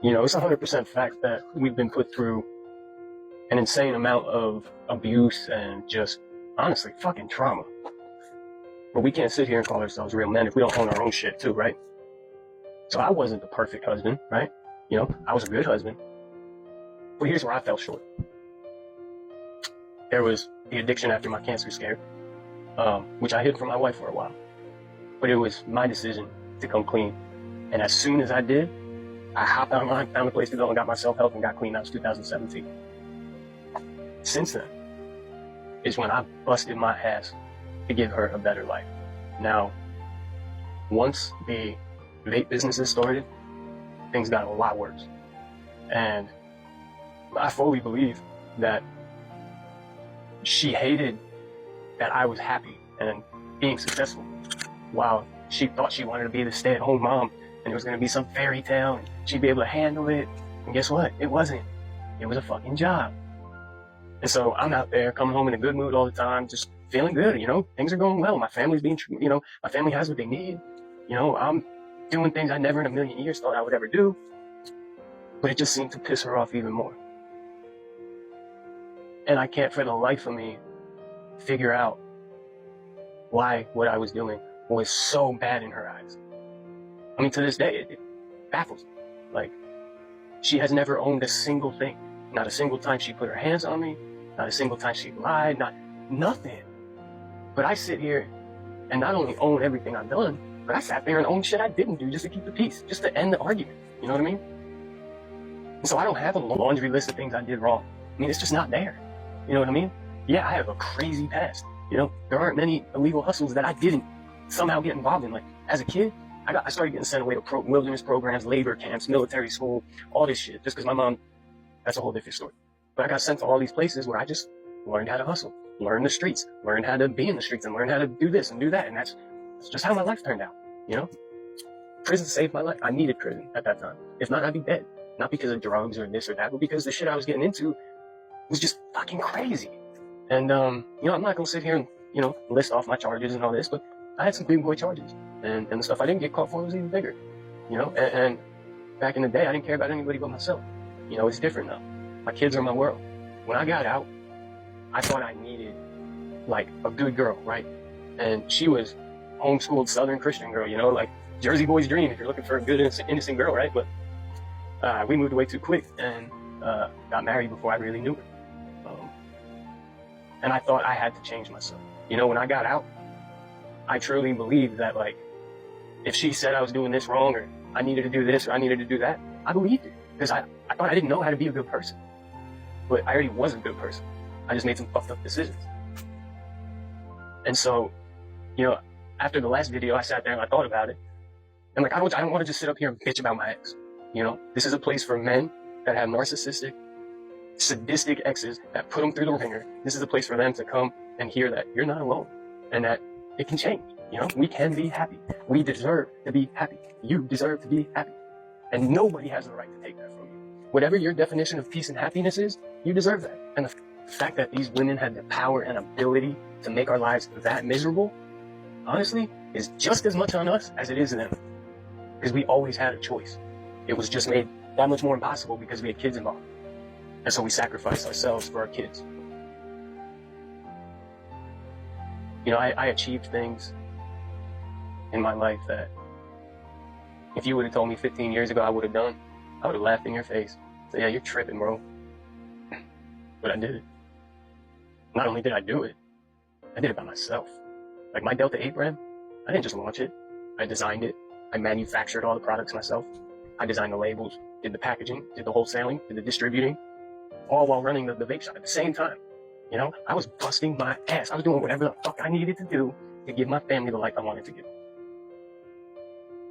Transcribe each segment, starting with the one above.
You know, it's 100% fact that we've been put through an insane amount of abuse and just, honestly, fucking trauma. But we can't sit here and call ourselves real men if we don't own our own shit too, right? So I wasn't the perfect husband, right? You know, I was a good husband. But here's where I fell short. There was the addiction after my cancer scare, which I hid from my wife for a while. But it was my decision to come clean. And as soon as I did, I hopped online, found a place to go and got myself help and got clean. That was 2017. Since then is when I busted my ass to give her a better life. Now, once the vape businesses started, things got a lot worse. And I fully believe that she hated that I was happy and being successful, while she thought she wanted to be the stay-at-home mom and it was going to be some fairy tale and she'd be able to handle it. And guess what? It wasn't. It was a fucking job. And so I'm out there coming home in a good mood all the time, just feeling good, you know, things are going well. My family's being, you know, my family has what they need. You know, I'm doing things I never in a million years thought I would ever do. But it just seemed to piss her off even more. And I can't for the life of me figure out why what I was doing was so bad in her eyes. I mean, to this day, it baffles me. Like, she has never owned a single thing. Not a single time she put her hands on me. Not a single time she lied. Nothing. But I sit here and not only own everything I've done, but I sat there and owned shit I didn't do just to keep the peace, just to end the argument. You know what I mean? And so I don't have a laundry list of things I did wrong. I mean, it's just not there. You know what I mean? Yeah, I have a crazy past. You know, there aren't many illegal hustles that I didn't somehow get involved in. Like, as a kid, I started getting sent away to wilderness programs, labor camps, military school, all this shit, just because my mom, that's a whole different story. But I got sent to all these places where I just learned how to hustle, learn the streets, learn how to be in the streets, and learn how to do this and do that. And that's just how my life turned out, you know? Prison saved my life. I needed prison at that time. If not, I'd be dead. Not because of drugs or this or that, but because the shit I was getting into was just fucking crazy. And, you know, I'm not going to sit here and, you know, list off my charges and all this, but I had some big boy charges. And the stuff I didn't get caught for was even bigger, you know? And back in the day, I didn't care about anybody but myself. You know, it's different now. My kids are my world. When I got out, I thought I needed, like, a good girl, right? And she was homeschooled Southern Christian girl, you know, like Jersey boy's dream if you're looking for a good, innocent girl, right? But we moved away too quick and got married before I really knew her. And I thought I had to change myself. You know, when I got out, I truly believed that, like, if she said I was doing this wrong or I needed to do this or I needed to do that, I believed it. Because I thought I didn't know how to be a good person. But I already was a good person. I just made some fucked up decisions. And so, you know, after the last video, I sat there and I thought about it. And like, I don't want to just sit up here and bitch about my ex. You know, this is a place for men that have narcissistic, sadistic exes that put them through the ringer. This is a place for them to come and hear that you're not alone and that it can change. You know, we can be happy. We deserve to be happy. You deserve to be happy. And nobody has the right to take that from you. Whatever your definition of peace and happiness is, you deserve that. And the fact that these women had the power and ability to make our lives that miserable, honestly, is just as much on us as it is them. Because we always had a choice. It was just made that much more impossible because we had kids involved. And so we sacrificed ourselves for our kids. You know, I achieved things in my life that if you would have told me 15 years ago I would have done, I would have laughed in your face. So yeah, you're tripping, bro. But I did it. Not only did I do it, I did it by myself. Like my Delta 8 brand, I didn't just launch it. I designed it. I manufactured all the products myself. I designed the labels, did the packaging, did the wholesaling, did the distributing, all while running the vape shop at the same time. You know, I was busting my ass. I was doing whatever the fuck I needed to do to give my family the life I wanted to give.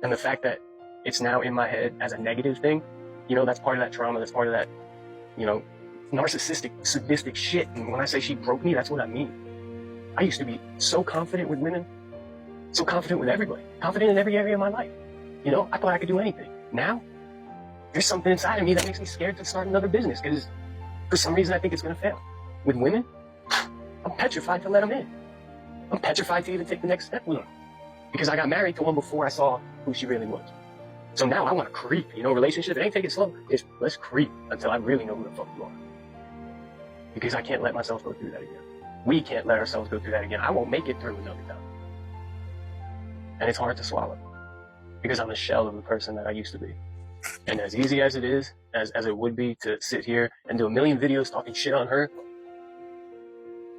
And the fact that it's now in my head as a negative thing, you know, that's part of that trauma, that's part of that, you know, narcissistic, sadistic shit. And when I say she broke me, that's what I mean. I used to be so confident with women, so confident with everybody, confident in every area of my life. You know, I thought I could do anything. Now, there's something inside of me that makes me scared to start another business because for some reason I think it's going to fail. With women, I'm petrified to let them in. I'm petrified to even take the next step with them because I got married to one before I saw who she really was. So now I want to creep, relationship. It ain't take it slow. Just let's creep until I really know who the fuck you are. Because I can't let myself go through that again. We can't let ourselves go through that again. I won't make it through another time. And it's hard to swallow because I'm a shell of the person that I used to be. And as easy as it is, as it would be to sit here and do a million videos talking shit on her,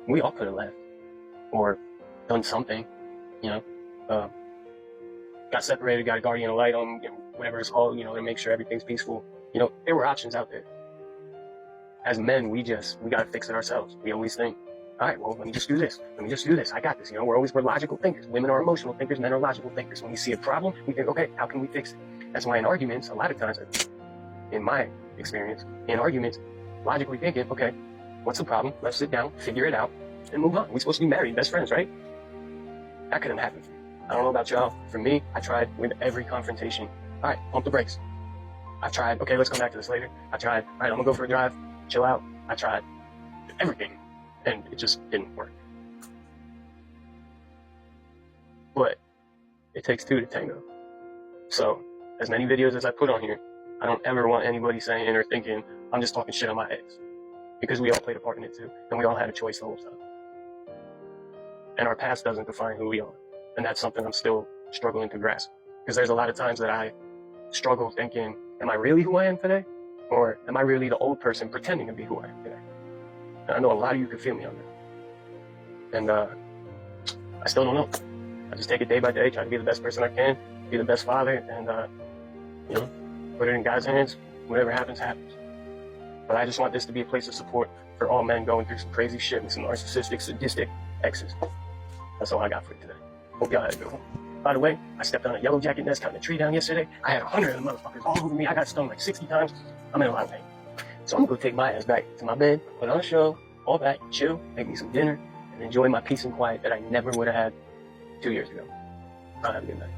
we all could have left or done something, got separated, got a guardian ad litem, whatever it's called, to make sure everything's peaceful. There were options out there. As men, we got to fix it ourselves. We always think, all right, well, let me just do this. Let me just do this. I got this. We're logical thinkers. Women are emotional thinkers. Men are logical thinkers. When we see a problem, we think, okay, how can we fix it? That's why in arguments, a lot of times, in my experience, in arguments, logically thinking, okay, what's the problem? Let's sit down, figure it out, and move on. We're supposed to be married, best friends, right? That couldn't happen. I don't know about y'all. For me, I tried with every confrontation. All right, pump the brakes. I tried, okay, let's come back to this later. I tried, all right, I'm gonna go for a drive, chill out. I tried everything, and it just didn't work. But it takes two to tango. So, as many videos as I put on here, I don't ever want anybody saying or thinking, I'm just talking shit on my ex. Because we all played a part in it too, and we all had a choice the whole time. And our past doesn't define who we are. And that's something I'm still struggling to grasp. Because there's a lot of times that I struggle thinking, am I really who I am today? Or am I really the old person pretending to be who I am today? And I know a lot of you can feel me on that. And I still don't know. I just take it day by day, try to be the best person I can, be the best father, and put it in God's hands. Whatever happens, happens. But I just want this to be a place of support for all men going through some crazy shit with some narcissistic, sadistic exes. That's all I got for you today. Hope y'all had a good one. By the way, I stepped on a yellow jacket nest cutting a tree down yesterday. I had 100 of them motherfuckers all over me. I got stung like 60 times. I'm in a lot of pain. So I'm gonna go take my ass back to my bed, put on a show, all that, chill, make me some dinner, and enjoy my peace and quiet that I never would have had 2 years ago. I'll have a good night.